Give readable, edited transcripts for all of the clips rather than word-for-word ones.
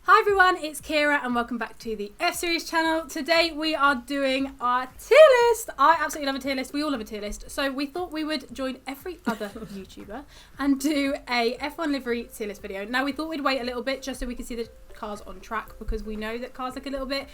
Hi everyone, it's Kira and welcome back to the FSeries channel. Today we are doing our tier list. I absolutely love a tier list. We all love a tier list. So we thought we would join every other YouTuber and do a F1 livery tier list video. Now we thought we'd wait a little bit just so we could see the cars on track because we know that cars look a little bit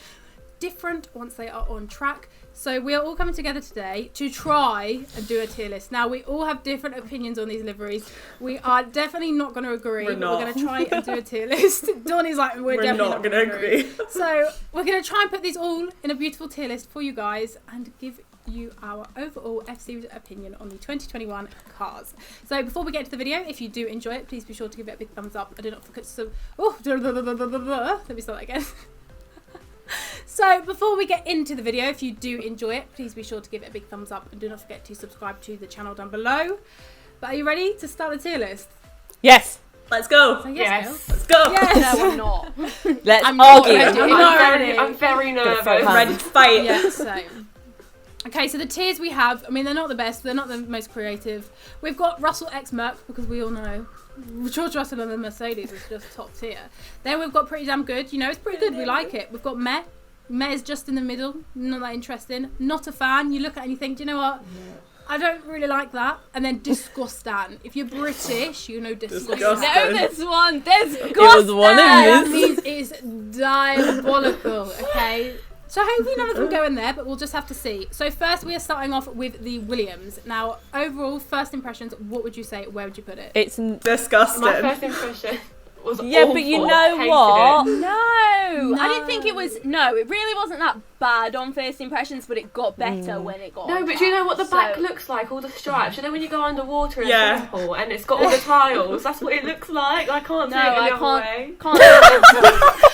different once they are on track. So we are all coming together today to try and do a tier list. Now we all have different opinions on these liveries. We are definitely not going to agree. We're going to try and do a tier list. Donnie's like, we're definitely not going to agree. So we're going to try and put these all in a beautiful tier list for you guys and give you our overall F-Series opinion on the 2021 cars. So before we get into the video, if you do enjoy it, please be sure to give it a big thumbs up. I do not forget to... let me start that again. So before we get into the video, if you do enjoy it, please be sure to give it a big thumbs up and do not forget to subscribe to the channel down below. But are you ready to start the tier list? Yes. Let's go. So yes. Let's go. Yes. No, I'm not. Let's I'm argue. I'm very nervous. Ready to fight. Yeah, same. Okay, so the tiers we have, I mean, they're not the best, they're not the most creative. We've got Russell X Merc, because we all know George Russell and the Mercedes is just top tier. Then we've got Pretty Damn Good, you know, it's pretty good, we like it. We've got Meh. Meh is just in the middle, not that interesting. Not a fan, you look at it and you think, do you know what? I don't really like that. And then Disgustan. If you're British, you know Disgustan. No, this one. Disgustan. It was one of That yours. means it's diabolical, okay? So hopefully none of them go in there, but we'll just have to see. So first we are starting off with the Williams. Now, overall, first impressions, what would you say? Where would you put it? It's Disgusting. My first impression was yeah, awful. but you know Hated what? it. No, I didn't think it was. No, it really wasn't that bad on first impressions, but it got better when it got. No, on but track. do you know what the back So- looks like? All the stripes. You know when you go underwater in Yeah. a swimming pool and it's got all the tiles? That's what it looks like. I can't No, see it any I other way. can't.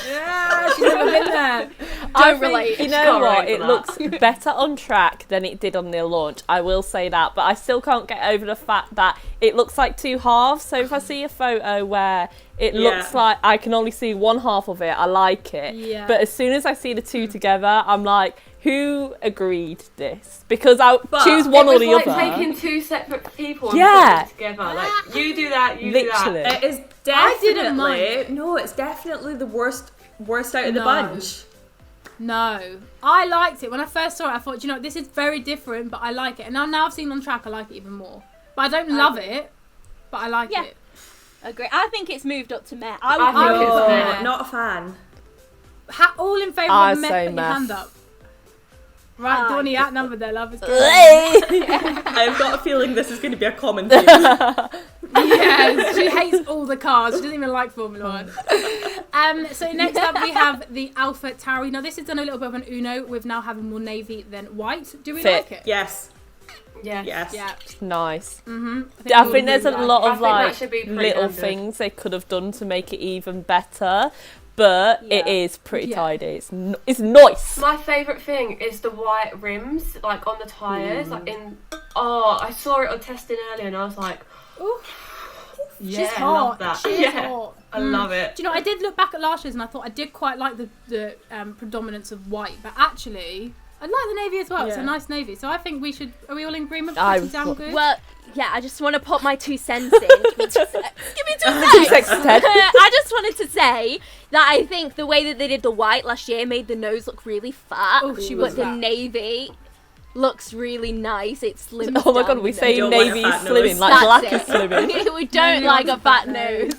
Yeah, she's never been there. I Don't think, relate. you Just know can't what? relate It to looks better on track than it did on the launch. I will say that, but I still can't get over the fact that it looks like two halves. So if I see a photo where it looks like I can only see one half of it, I like it. Yeah. But as soon as I see the two together, I'm like, who agreed this? Because I'll choose one or the It was like other. taking two separate people and Yeah. putting it together. Like, you do that, you Literally. do that. It is I didn't definitely mind. no. It's definitely the worst out of the No. bunch. No, I liked it. When I first saw it, I thought, you know, this is very different, but I like it. And now I've seen it on track, I like it even more. But I don't love it, but I like Yeah. it. Agree. I think it's moved up to Meh. I would think move it's it to Meh. Meh. Not a fan. All in favour I of Meh, say put Meh. your hand up. Right, Donnie, outnumbered there, love. Is good. I've got a feeling this is going to be a common theme. Yes, she hates all the cars. She doesn't even like Formula 1. So next up we have the Alpha Tauri. Now this has done a little bit of an Uno with now having more navy than white. Do we Fit. like it? Yes. Yes. Yes. Yeah. Nice. Mm-hmm. I think there's a lot I of think that like should be pretty little standard. things they could have done to make it even better, but it Yeah. is pretty Yeah. tidy. It's nice. My favourite thing is the white rims, like on the tyres. Like I saw it on testing earlier and I was like, Ooh. yeah, She's I hot. love that. She is Yeah. hot. I love it. Do you know, I did look back at last year's and I thought I did quite like the predominance of white, but actually I like the navy as well. It's a Yeah. nice navy. So I think we should, are we all in agreement? I Pretty damn would- good. Well, yeah, I just want to put my 2 cents in. Give me 2 seconds. Give me 2 seconds. Ted. I just wanted to say that I think the way that they did the white last year made the nose look really fat. Oh, she was but the fat. navy looks really nice. It's slim. Oh my god, we say Don't like a navy fat slimming, nose. like black That's is it. slimming. We don't No, like not a fat nose.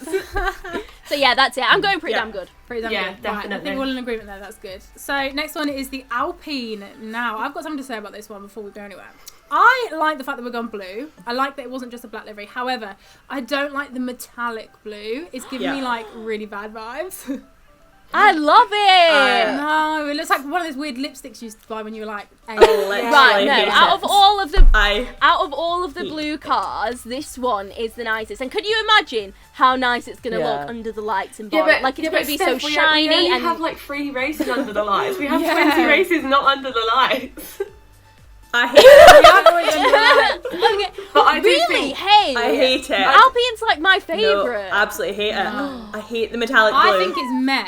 So yeah, that's it. I'm going pretty Yeah. damn good. Pretty damn Yeah, good. Right, I definitely. think we're all in agreement there. That's good. So next one is the Alpine. Now I've got something to say about this one before we go anywhere. I like the fact that we're gone blue. I like that it wasn't just a black livery. However, I don't like the metallic blue. It's giving me like really bad vibes. I love it. No, it looks like one of those weird lipsticks you used to buy when you were like 8. Literally Right, no. hate Out it. of all of the I blue hate cars, this one is the nicest. And could you imagine how nice it's gonna Yeah. look under the lights and Yeah, bar? but Like it's gonna be so Steph, we shiny only and have like 3 races under the lights. We have Yeah. 20 races not under the lights. I hate it. We are going under that. okay. But I do Really? think Hey, I hate it. Alpine's like my No, favourite. absolutely hate it. No. I hate the metallic blue. I think it's meh.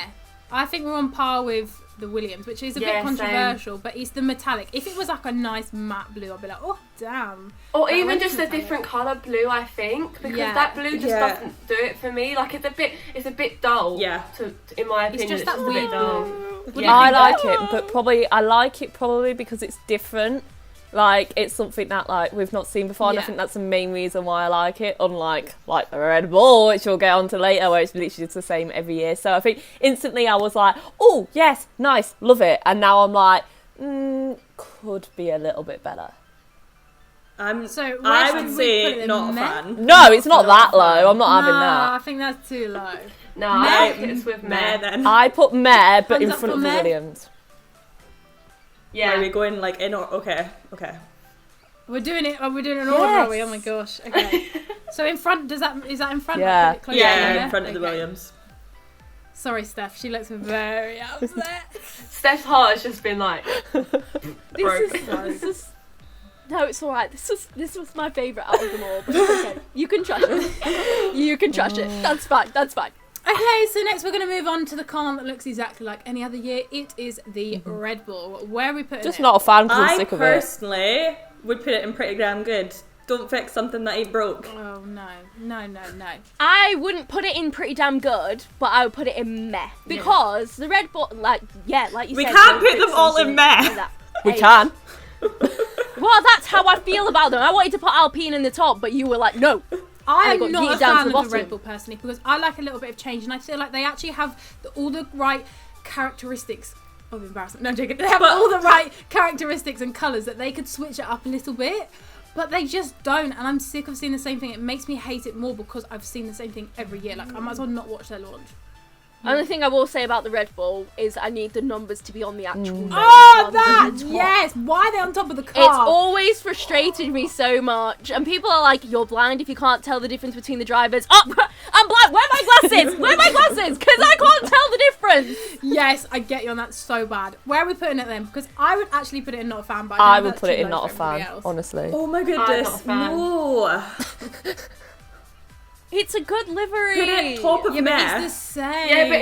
I think we're on par with the Williams, which is a Yeah, bit controversial, but it's the metallic. If it was like a nice matte blue, I'd be like, oh damn. Or But I even went just for a metallic. different colour blue, I think, because Yeah. that blue just Yeah. doesn't do it for me. Like it's a bit dull. Yeah. In my It's opinion, just that a weird bit dull. blue. What do you Yeah. I think, like Beth? it, but I like it probably because it's different. Like, it's something that, like, we've not seen before, and I Yeah. think that's the main reason why I like it, unlike, like, the Red Bull, which we'll get on to later, where it's literally just the same every year. So I think instantly I was like, oh, yes, nice, love it. And now I'm like, could be a little bit better. So where I should would we put say it then? not a Meh? fan. No, it's not that low. I'm not having Nah, that. I think that's too low. No, Meh. I think it's with Meh meh. then. I put meh, but Hands in up front for of the meh. Williams. Yeah. Are we going like in or okay? We're doing it. We're doing it in order, are we? Yes. Oh my gosh. Okay. So in front, is that in front? Yeah. Like, close Yeah, to in front of the Okay. Williams. Sorry, Steph. She looks very upset. Steph's heart has just been like broke. This is no, it's all right. This was my favourite out of them all, but it's okay. You can trash it. You can trash it. That's fine. That's fine. Okay, so next we're going to move on to the car that looks exactly like any other year. It is the Red Bull. Where are we putting Just it? not a fan because I'm I sick of it. personally would put it in pretty damn good. Don't fix something that ain't broke. Oh no. I wouldn't put it in pretty damn good, but I would put it in meh because the Red Bull, like you We said, can't don't put fix them all in something meh. like that. We Hey, can. Well, that's how I feel about them. I wanted to put Alpine in the top, but you were like, no. I And it am got not a yeeted down to fan the of the Red bottom. Bull personally because I like a little bit of change and I feel like they actually have all the right characteristics of embarrassment. No, I'm joking. They have all the right characteristics and colours that they could switch it up a little bit, but they just don't. And I'm sick of seeing the same thing. It makes me hate it more because I've seen the same thing every year. Like I might as well not watch their launch. Only thing I will say about the Red Bull is I need the numbers to be on the actual nose Oh, rather than that the top. yes! Why are they on top of the car? It's always frustrated me so much. And people are like, you're blind if you can't tell the difference between the drivers. Oh, I'm blind. Where are my glasses? Where are my glasses? Because I can't tell the difference. Yes, I get you on that so bad. Where are we putting it then? Because I would actually put it in not a fan, but I I know would that's put it too in low not a for everybody fan, else. honestly. Oh my I'm goodness, not a fan. no. It's a good livery. Put it top of Yeah, but meh. it's the same. Yeah, but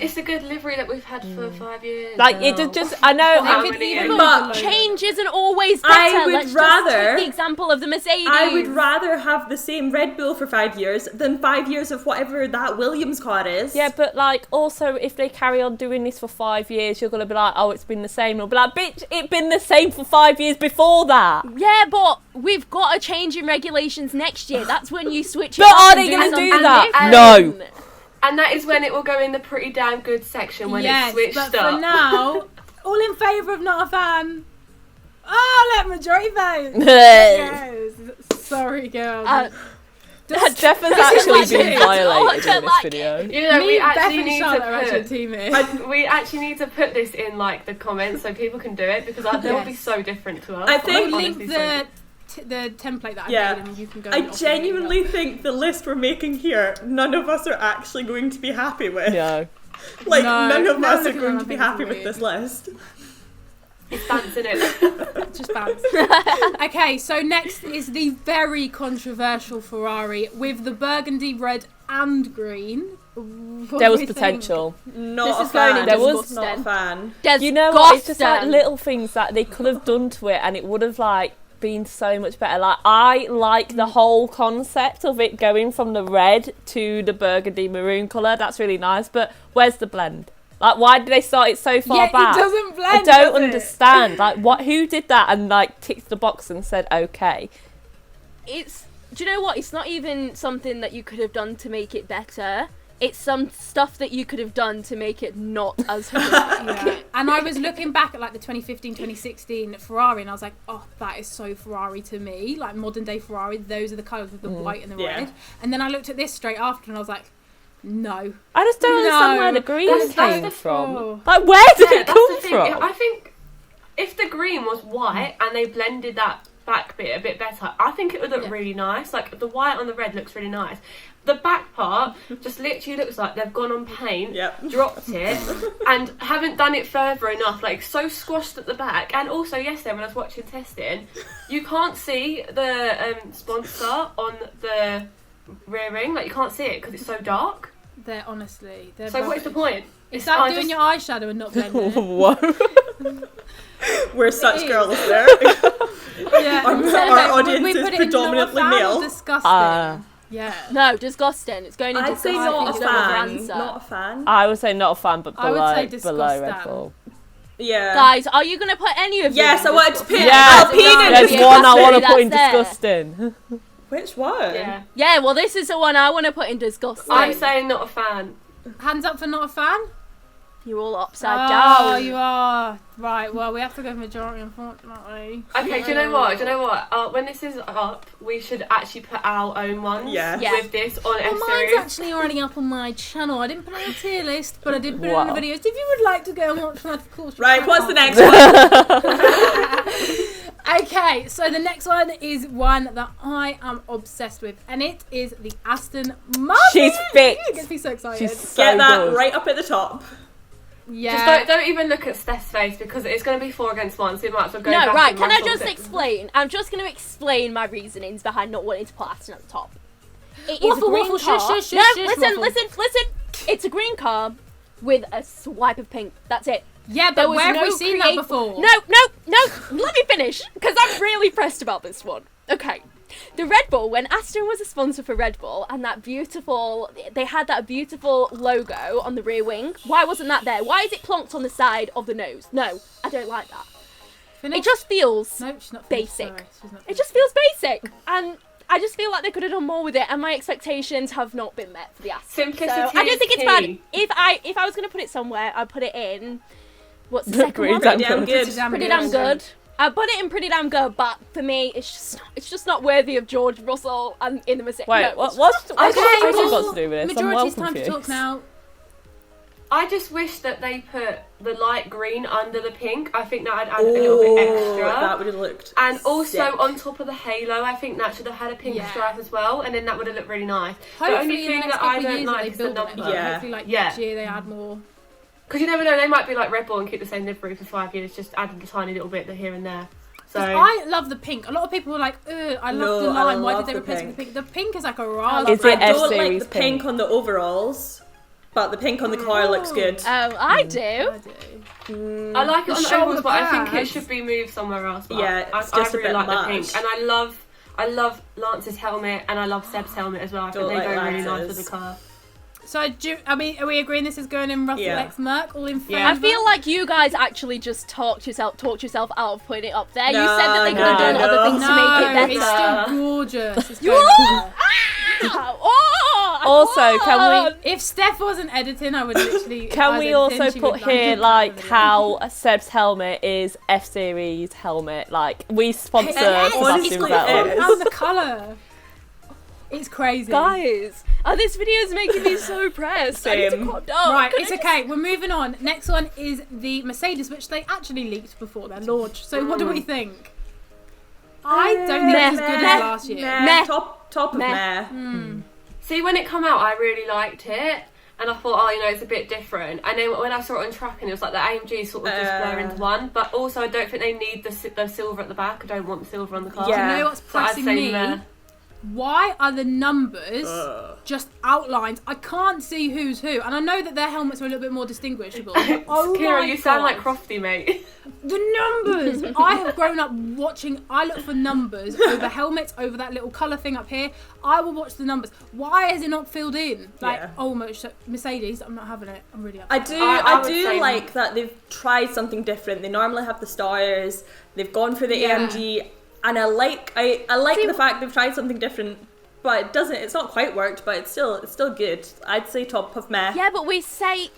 it's a good livery that we've had for 5 years. Like, now. it just, I know, How They could many even years? go But below Change isn't always better. I would Let's rather- just take the example of the Mercedes. I would rather have the same Red Bull for 5 years than 5 years of whatever that Williams car is. yeah, but like, also, if they carry on doing this for 5 years, you're going to be like, oh, it's been the same. You'll be like, bitch, it's been the same for 5 years before that. Yeah, but we've got a change in regulations next year. That's when you switch it But up are and they gonna do something that? different. No. And that is when it will go in the pretty damn good section when yes, it's switched but up. for now, all in favour of not a fan. Oh, let majority vote. Jeff Yes. Sorry, girls. has actually like been it. violated I in this like video. You know, Me, we Beth actually and need Charlotte to are actually a put. team here. We actually need to put this in like the comments so people can do it because they'll be Yes. so different to us. I think- We'll Honestly, link so the template that I Yeah. made and you can go I and open it genuinely up. think the list we're making here, none of us are actually going to be happy with. No. Like, No, none of no, us are looking going around, to be I think happy it's with this list. it's dancing it. Just bounce. Okay, so next is the very controversial Ferrari with the burgundy, red and green. What There do was we think? potential. Not This a is going fan. into There was not a disgusting. fan. There's You know what? It's just like Gosden. little things that they could have done to it, and it would have like been so much better. Like, I like the whole concept of it going from the red to the burgundy maroon colour. That's really nice. But where's the blend? Like, why did they start it so far Yeah, back? it doesn't I blend. don't does it? understand. Like, what? Who did that and like ticked the box and said okay? Do you know what? It's not even something that you could have done to make it better. It's some stuff that you could have done to make it not as good. Yeah. And I was looking back at like the 2015, 2016 Ferrari and I was like, oh, that is so Ferrari to me. Like modern day Ferrari, those are the colours with the white and the Yeah. red. And then I looked at this straight after and I was like, no. I just don't understand No. where the green That's came the- from. oh. Like, where did Yeah, it that's come the thing. from? I think if the green was white and they blended that back bit a bit better, I think it would look really nice. Like the white on the red looks really nice. The back part just literally looks like they've gone on paint, Yep. dropped it, and haven't done it further enough. Like so squashed at the back. And also yesterday when I was watching testing, you can't see the sponsor on the rear ring. Like you can't see it because it's so dark. They're honestly, they're So what's the point? It's like doing your eyeshadow and not blending it. Whoa. We're such is. girls there. Yeah. Our audience we is put it in not a predominantly fan or male. disgusting. Yeah. No, disgusting. It's going in I'd disgusting. say not a You don't have an fan. answer. Not a fan. I would say not a fan, but I would say below Red disgusting. Bull. Yeah. Guys, are you going to put any of Yes, them I in wanted to put disgusting? Yeah, Alpine in there's Yeah, one I want to that's put in there. disgusting. Which one? Yeah. Yeah, well, this is the one I want to put in disgusting. I'm saying not a fan. Hands up for not a fan. You're all upside Oh, down. you are. Right, well, we have to go majority, unfortunately. Okay, do you know what? When this is up, we should actually put our own ones Yeah. with this on Well, mine's F-Series. actually already up on my channel. I didn't put it on a tier list, but I did put it Wow. on the videos. If you would like to go and watch that, of course. you Right, can. what's the next one? Okay, so the next one is one that I am obsessed with, and it is the Aston Martin. She's fixed. It gets me so excited. She's so Get that good. right up at the top. Yeah. Just don't even look at Steph's face because it's going to be 4 against 1, so you might as well go No, back right, and can I wrestle just it. explain? I'm just going to explain my reasonings behind not wanting to put Aston at the top. It is Waffle, a green waffle, car. shush, shush, no, shush, listen, waffle. listen. It's a green car with a swipe of pink. That's it. Yeah, There but was where have no we seen that create- before? No. Let me finish, because I'm really pressed about this one. Okay. The Red Bull, when Aston was a sponsor for Red Bull, and they had that beautiful logo on the rear wing. Why wasn't that there? Why is it plonked on the side of the nose? No, I don't like that. Finished? It just feels No, she's not finished, basic. sorry, she's not It finished. just feels basic, and I just feel like they could have done more with it, and my expectations have not been met for the Aston. Simplicity So I don't is think it's key. bad. If I was going to put it somewhere, I'd put it in. What's the second Pretty one? damn Damn good. good. Pretty damn good. I put it in pretty damn good, but for me, it's just not worthy of George Russell and in the Mercedes. Wait, no, what's Okay, George well, got to do with this? I'm well Majority's time to confused. talk now. I just wish that they put the light green under the pink. I think that I'd add a little bit extra. That would have looked And also sick. on top of the halo, I think that should have had a pink Yeah. stripe as well, and then that would have looked really nice. Hopefully, the only in the thing next that I couple of don't years that like they is the build on it. number. Yeah. Hopefully, like Yeah. next year they add more. Because you never know, they might be like Red Bull and keep the same livery for 5 years, just added a tiny little bit here and there. So 'Cause I love the pink. A lot of people were like, ugh, I love No, the I lime. Why love did they the replace it with pink. pink? The pink is like a raspberry. Is it I don't like F-Series the pink on the overalls, but the pink on the car looks good. Oh, I do. I do. I like it The on the shoulder ovals, but I think it pads. should be moved somewhere else. But Yeah, it's I just a really bit like much. the pink, and I love Lance's helmet, and I love Seb's helmet as well. I think Don't they like go really nice Lance's. with the car. So, are we agreeing this is going in Russell Yeah. X Merc? All in favour? Yeah. I feel like you guys actually just talked yourself out of putting it up there. You No, said that they could have done no, other things no, to make it better. it's still gorgeous. It's You going are? up Oh, I Also, can we- can't. there. If Steph wasn't editing, I would literally. if I Can was we editing, also she put would, here jump like over it. how Seb's helmet is F-Series helmet? Like we sponsor Yes, honestly, Sebastian it Vettel. is. And the colour. It's crazy. Guys, this video is making me so pressed. I need to Same. calm down. Right, Can it's I just- okay. We're moving on. Next one is the Mercedes, which they actually leaked before their launch. So, what do we think? I don't think it's as good as last year. Meh. Top of Meh. meh. See, when it come out, I really liked it. And I thought, oh, it's a bit different. And then when I saw it on track, and it was like the AMG sort of just blur into one. But also, I don't think they need the silver at the back. I don't want the silver on the car. Yeah. You know what's So I'd pressing say me? meh. Why are the numbers just outlined? I can't see who's who, and I know that their helmets are a little bit more distinguishable. But oh Kira, my you sound God. like Crofty, mate. The numbers! I have grown up watching, I look for numbers over helmets, over that little colour thing up here. I will watch the numbers. Why is it not filled in? Like, Yeah. almost. Mercedes, I'm not having it. I'm really upset. I would do say- like that they've tried something different. They normally have the stars. They've gone for the Yeah. AMG, and I like the fact they've tried something different. But it doesn't. It's not quite worked, but it's still good. I'd say top of meh. Yeah, but we say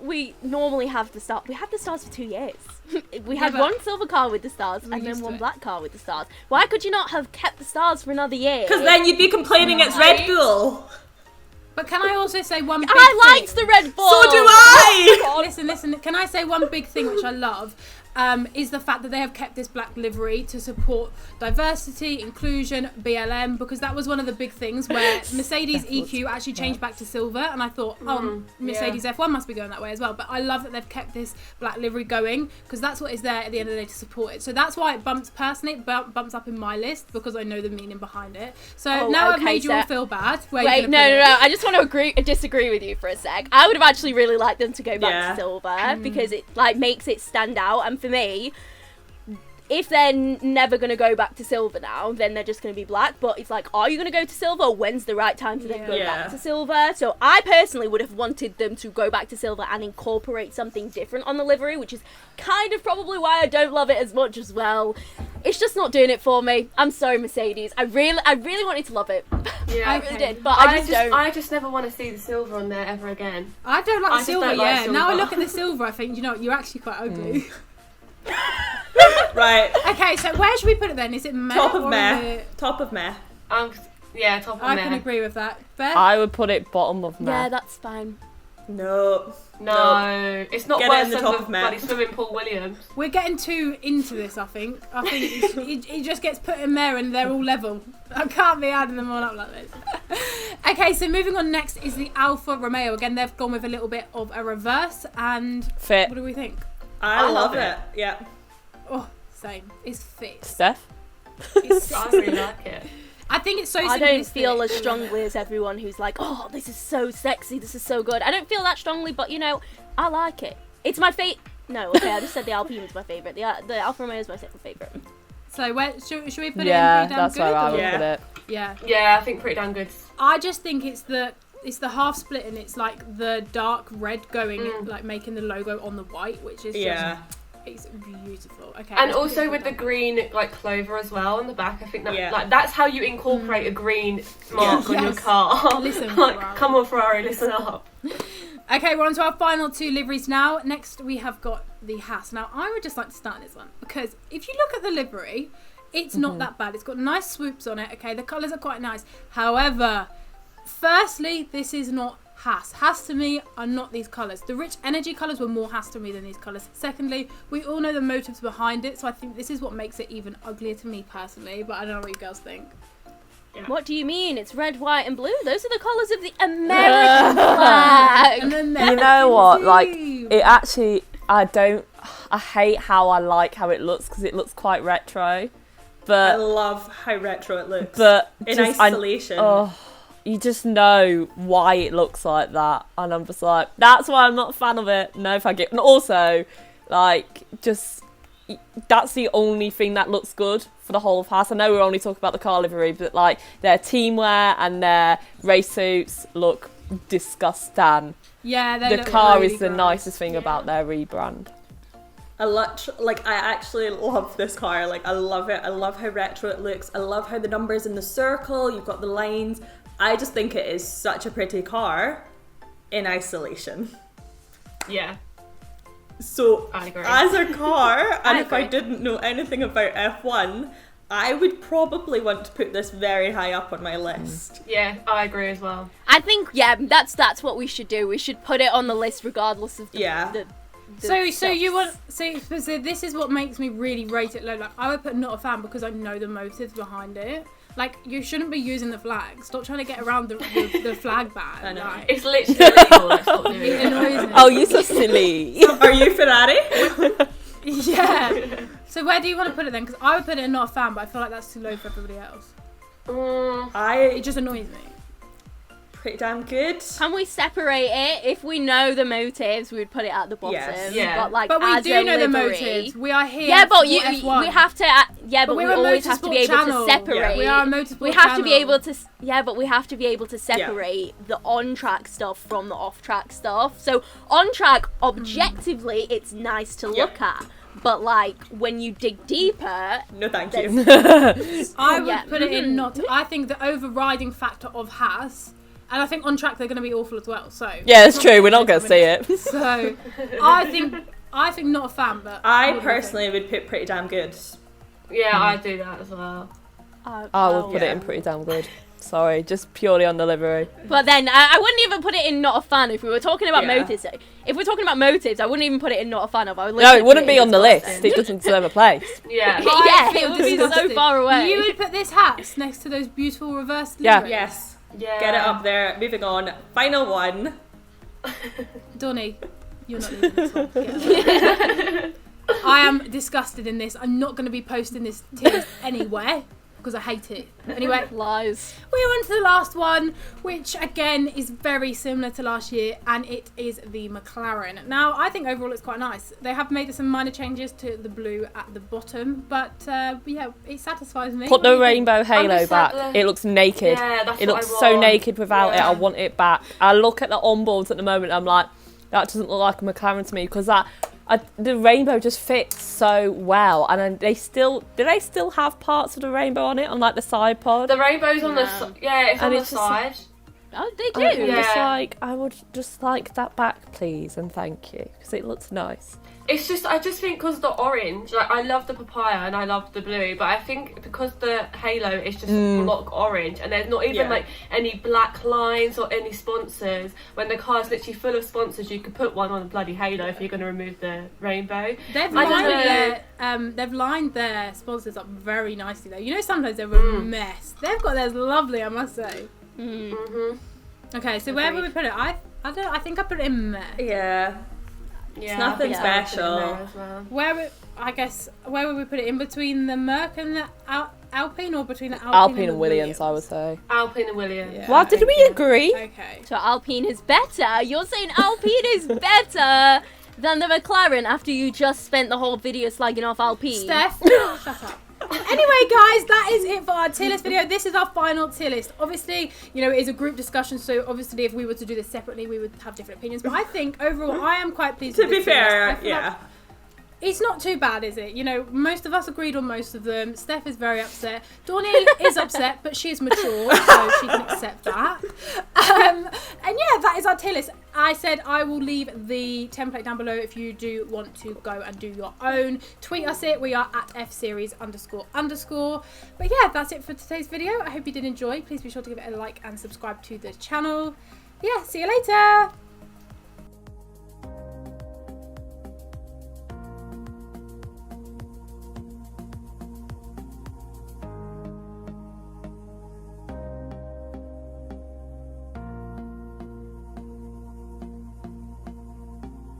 we normally have the stars. We had the stars for 2 years. We had but one silver car with the stars we're and then used to one it. black car with the stars. Why could you not have kept the stars for another year? Because then you'd be complaining it's Red Bull. But can I also say one big I liked thing? the Red Bull. So do I. Listen. Can I say one big thing which I love? is the fact that they have kept this black livery to support diversity, inclusion, BLM, because that was one of the big things where Mercedes EQ actually changed back to silver, and I thought, Mercedes F1 must be going that way as well. But I love that they've kept this black livery going, because that's what is there at the end of the day to support it. So that's why it bumps up in my list, because I know the meaning behind it. So I've made you all feel bad. Wait, no. I just want to disagree with you for a sec. I would have actually really liked them to go back to silver, because it like makes it stand out. And for me, if they're never going to go back to silver now, then they're just going to be black. But it's like, are you going to go to silver? When's the right time to then go back to silver? So I personally would have wanted them to go back to silver and incorporate something different on the livery, which is kind of probably why I don't love it as much as well. It's just not doing it for me. I'm sorry, Mercedes. I really wanted to love it. Yeah, I really did, but I just don't. I just never want to see the silver on there ever again. I don't like the silver. Silver. Now I look at the silver, I think, you're actually quite ugly. Right. Okay, so where should we put it then? Is it meh? Top of meh. Top of meh. Top of meh. I can agree with that. Beth? I would put it bottom of meh. Yeah, that's fine. No, it's not Get worse it in the than top the of meh. bloody swimming pool Williams. We're getting too into this, I think. It just gets put in there and they're all level. I can't be adding them all up like this. Okay, so moving on, next is the Alfa Romeo. Again, they've gone with a little bit of a reverse, and Fit. what do we think? I love it. Yeah. Oh, same. It's fit. Steph? I really like it. I think it's so I don't simplistic. feel as strongly as everyone who's like, oh, this is so sexy, this is so good. I don't feel that strongly, but I like it. It's my favourite. No, okay, I just said the Alpine was my favourite. The Alfa Romeo is my second favourite. So where should we put it in? Pretty damn that's good, where I or- would put it. Yeah, I think pretty damn good. I just think it's the half split, and it's like the dark red going, like making the logo on the white, which is just, it's beautiful. Okay. And also with the green like clover as well on the back, I think that like that's how you incorporate a green mark on your car. Listen, like, Ferrari. come on, Ferrari, listen up. Okay, we're on to our final two liveries now. Next, we have got the Haas. Now, I would just like to start this one, because if you look at the livery, it's not that bad. It's got nice swoops on it. Okay, the colours are quite nice. However, firstly, this is not Haas. Haas to me are not these colours. The rich energy colours were more Haas to me than these colours. Secondly, we all know the motives behind it, so I think this is what makes it even uglier to me personally, but I don't know what you girls think. What do you mean? It's red, white, and blue. Those are the colours of the American flag. And then You know what? Like, it actually, I hate how I like how it looks, because it looks quite retro. But I love how retro it looks. But in isolation. You just know why it looks like that, and I'm just like, that's why I'm not a fan of it. No, thank you. And also, like, just that's the only thing that looks good for the whole of Haas. I know we're only talking about the car livery, but like their teamwear and their race suits look disgusting. Yeah, the car is the nicest thing about their rebrand. I actually love this car. Like, I love it. I love how retro it looks. I love how the numbers in the circle, you've got the lines. I just think it is such a pretty car in isolation. Yeah. So, I agree. as a car, and if I agree. didn't know anything about F1, I would probably want to put this very high up on my list. Yeah, I agree as well. I think, that's what we should do. We should put it on the list regardless of the So you want so this is what makes me really rate it low. Like, I would put not a fan because I know the motives behind it. Like, you shouldn't be using the flag. Stop trying to get around the flag ban. I know. Like, It's literally illegal. Let's stop doing it it. annoys me. Oh, you're so silly. Are you Ferrari? Yeah. So where do you want to put it then? Because I would put it in not a fan, but I feel like that's too low for everybody else. It just annoys me. Pretty damn good. Can we separate it? If we know the motives, we would put it at the bottom. Yes. Yeah. But we as do a know the livery- motives. We are here. Yeah, but for we F1. have to. But we we're a always have to be motorsport able channel. to separate. Yeah. We are a motorsport We have to be channel. able to. Yeah, but we have to be able to separate the on-track stuff from the off-track stuff. So on-track, objectively, it's nice to look at. But like when you dig deeper, No, thank you. I would put it in not. I think the overriding factor of Haas, and I think on track they're going to be awful as well. So Yeah, it's true. We're not going to see it. So I think not a fan, but I personally would put pretty damn good. Yeah, I do that as well. I would put it in pretty damn good. Sorry, just purely on the livery. But then I wouldn't even put it in not a fan if we were talking about Yeah. motives. If we're talking about motives, I wouldn't even put it in not a fan of. I would No, it wouldn't put be in on the disgusting. list. It doesn't deserve a place. Yeah. Yeah, feel it would be so disgusting. far away. You would put this hat next to those beautiful reversed Yeah. liveries. Yes. Yeah. Get it up there. Moving on. Final one. Donnie, you're not leaving this one. Get out. I am disgusted in this. I'm not going to be posting this tier list anywhere because I hate it. Anyway, Lies. we're on to the last one, which again is very similar to last year, and it is the McLaren. Now, I think overall it's quite nice. They have made some minor changes to the blue at the bottom, but yeah, it satisfies me. Put What do the you think? rainbow halo just back. like It looks naked. Yeah, that's It what looks I so want. naked without it. Yeah. I want it back. I look at the onboards at the moment. I'm like, that doesn't look like a McLaren to me because the rainbow just fits so well. And then do they still have parts of the rainbow on it on like the side pod? The rainbow's on the No. it's And on the it's just- side. Oh, they do. I'm Yeah. just like, I would just like that back, please, and thank you, because it looks nice. It's just, I just think because the orange, like I love the papaya and I love the blue, but I think because the halo is just block orange and there's not even like any black lines or any sponsors, when the car's literally full of sponsors, you could put one on the bloody halo if you're going to remove the rainbow. They've I don't they've lined their sponsors up very nicely though. You know, sometimes they're a mess. They've got theirs lovely, I must say. Okay, so where would we put it? I don't know, I think I put it in there. Yeah. Yeah, nothing I think I'll put it in special. there as well. Where would we put it? In between the Merc and the Alpine, or between the Alpine, Alpine and and Williams, I would say. Alpine and Williams. Yeah. Well, did we agree? Okay. So Alpine is better. You're saying Alpine is better than the McLaren after you just spent the whole video slagging off Alpine. Steph, shut up. Anyway, guys, that is it for our tier list video. This is our final tier list. Obviously, you know, it is a group discussion, so obviously if we were to do this separately, we would have different opinions. But I think overall, I am quite pleased To with be this tier list. I fair, feel like yeah. it's not too bad, is it? You know, most of us agreed on most of them. Steph is very upset. Donnie is upset, but she is mature, so she can accept that. And yeah, that is our tier list. I said I will leave the template down below if you do want to go and do your own. Tweet us it. We are at FSeries __. But yeah, that's it for today's video. I hope you did enjoy. Please be sure to give it a like and subscribe to the channel. Yeah, see you later.